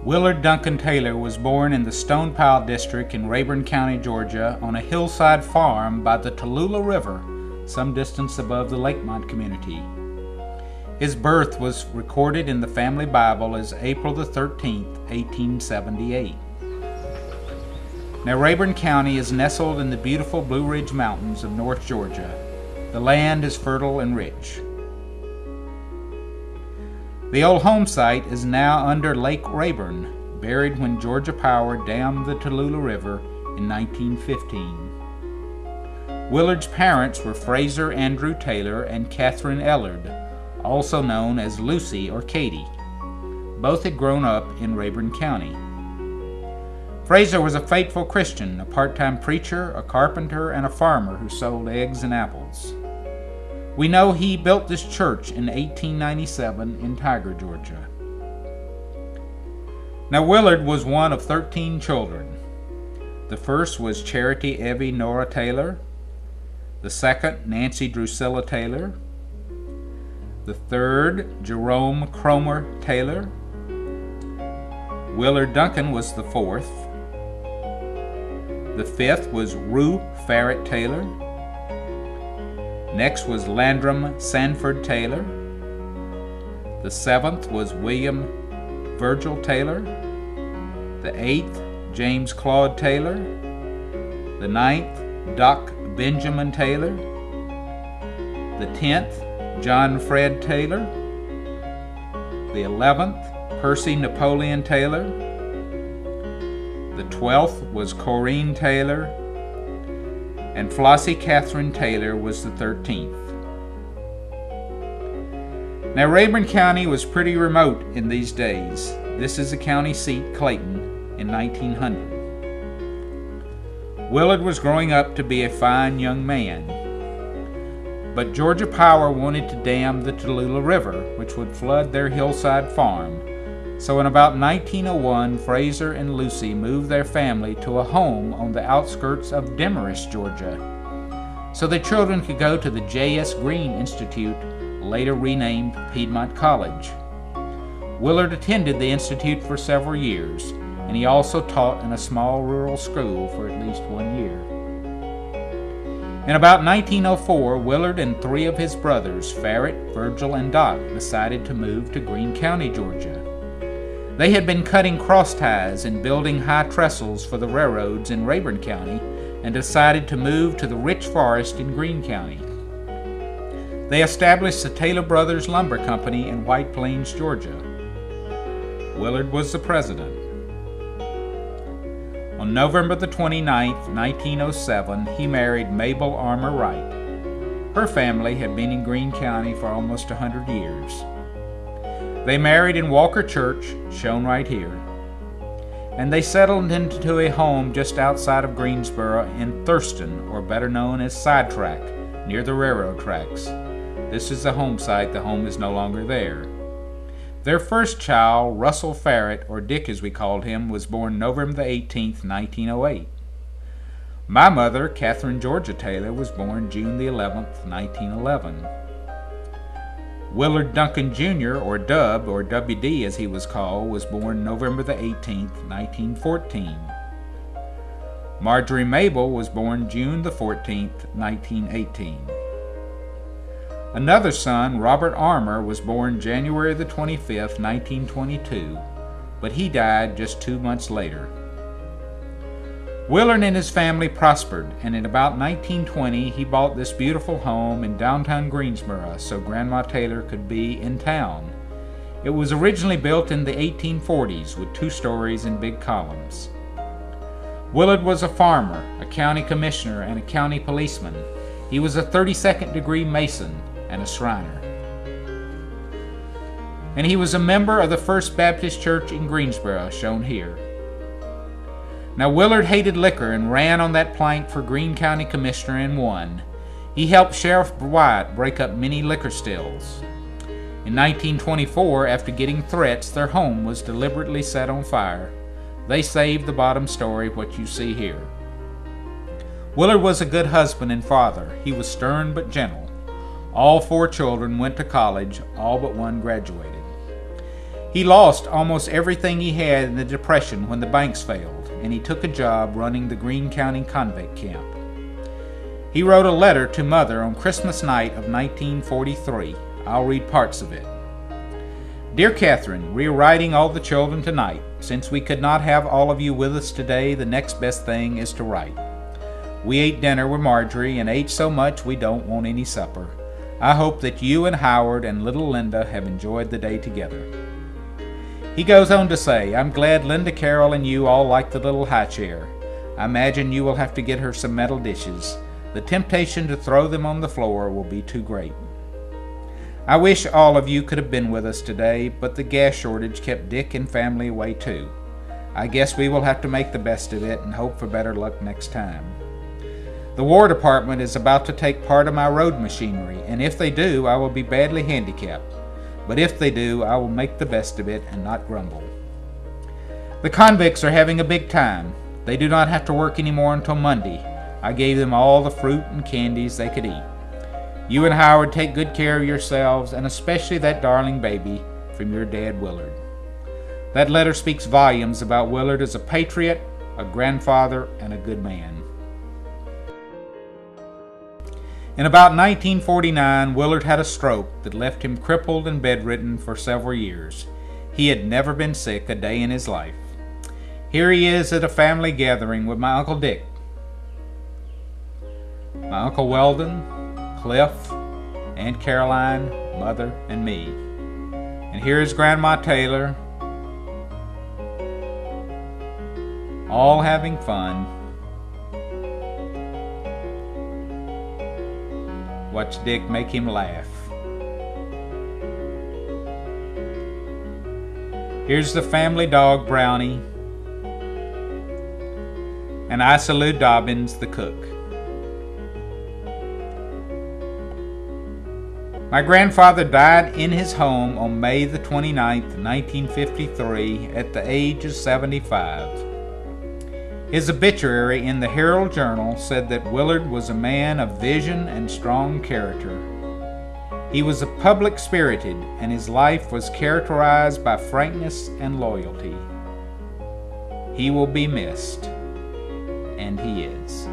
Willard Duncan Taylor was born in the Stone Pile District in Rayburn County, Georgia, on a hillside farm by the Tallulah River, some distance above the Lakemont community. His birth was recorded in the family Bible as April the 13th, 1878. Now, Rayburn County is nestled in the beautiful Blue Ridge Mountains of North Georgia. The land is fertile and rich. The old home site is now under Lake Rayburn, buried when Georgia Power dammed the Tallulah River in 1915. Willard's parents were Fraser Andrew Taylor and Catherine Ellard, also known as Lucy or Katie. Both had grown up in Rayburn County. Fraser was a faithful Christian, a part-time preacher, a carpenter, and a farmer who sold eggs and apples. We know he built this church in 1897 in Tiger, Georgia. Now, Willard was one of 13 children. The first was Charity Evie Nora Taylor. The second, Nancy Drusilla Taylor. The third, Jerome Cromer Taylor. Willard Duncan was the fourth. The fifth was Rue Farrett Taylor. Next was Landrum Sanford Taylor. The seventh was William Virgil Taylor. The eighth, James Claude Taylor. The ninth, Doc Benjamin Taylor. The 10th, John Fred Taylor. The 11th, Percy Napoleon Taylor. The 12th was Corrine Taylor. And Flossie Catherine Taylor was the 13th. Now, Rayburn County was pretty remote in these days. This is the county seat, Clayton, in 1900. Willard was growing up to be a fine young man. But Georgia Power wanted to dam the Tallulah River, which would flood their hillside farm. So in about 1901, Fraser and Lucy moved their family to a home on the outskirts of Demorest, Georgia, so the children could go to the J.S. Green Institute, later renamed Piedmont College. Willard attended the institute for several years, and he also taught in a small rural school for at least 1 year. In about 1904, Willard and 3 of his brothers, Farrett, Virgil, and Doc, decided to move to Greene County, Georgia. They had been cutting cross ties and building high trestles for the railroads in Rayburn County and decided to move to the rich forest in Greene County. They established the Taylor Brothers Lumber Company in White Plains, Georgia. Willard was the president. On November the 29th, 1907, he married Mabel Armour Wright. Her family had been in Greene County for almost 100 years. They married in Walker Church, shown right here, and they settled into a home just outside of Greensboro in Thurston, or better known as Sidetrack, near the railroad tracks. This is the home site. The home is no longer there. Their first child, Russell Farrett, or Dick as we called him, was born November the 18th, 1908. My mother, Catherine Georgia Taylor, was born June the 11th, 1911. Willard Duncan Jr., or Dub, or WD as he was called, was born November the 18th, 1914. Marjorie Mabel was born June the 14th, 1918. Another son, Robert Armour, was born January the 25th, 1922, but he died just 2 months later. Willard and his family prospered, and in about 1920 he bought this beautiful home in downtown Greensboro so Grandma Taylor could be in town. It was originally built in the 1840s with 2 stories and big columns. Willard was a farmer, a county commissioner, and a county policeman. He was a 32nd degree Mason and a Shriner. And he was a member of the First Baptist Church in Greensboro, shown here. Now, Willard hated liquor and ran on that plank for Greene County Commissioner and won. He helped Sheriff Wyatt break up many liquor stills. In 1924, after getting threats, their home was deliberately set on fire. They saved the bottom story, what you see here. Willard was a good husband and father. He was stern but gentle. All 4 children went to college, all but one graduated. He lost almost everything he had in the Depression when the banks failed, and he took a job running the Greene County convict camp. He wrote a letter to Mother on Christmas night of 1943. I'll read parts of it. Dear Catherine, we are writing all the children tonight. Since we could not have all of you with us today, the next best thing is to write. We ate dinner with Marjorie and ate so much we don't want any supper. I hope that you and Howard and little Linda have enjoyed the day together. He goes on to say, I'm glad Linda Carroll and you all like the little high chair. I imagine you will have to get her some metal dishes. The temptation to throw them on the floor will be too great. I wish all of you could have been with us today, but the gas shortage kept Dick and family away too. I guess we will have to make the best of it and hope for better luck next time. The War Department is about to take part of my road machinery, and if they do, I will be badly handicapped. But if they do, I will make the best of it and not grumble. The convicts are having a big time. They do not have to work anymore until Monday. I gave them all the fruit and candies they could eat. You and Howard take good care of yourselves, and especially that darling baby, from your dad, Willard. That letter speaks volumes about Willard as a patriot, a grandfather, and a good man. In about 1949, Willard had a stroke that left him crippled and bedridden for several years. He had never been sick a day in his life. Here he is at a family gathering with my Uncle Dick, my Uncle Weldon, Cliff, Aunt Caroline, Mother, and me. And here is Grandma Taylor, all having fun. Watch Dick make him laugh. Here's the family dog, Brownie. And I salute Dobbins, the cook. My grandfather died in his home on May the 29th, 1953, at the age of 75. His obituary in the Herald Journal said that Willard was a man of vision and strong character. He was a public-spirited, and his life was characterized by frankness and loyalty. He will be missed, and he is.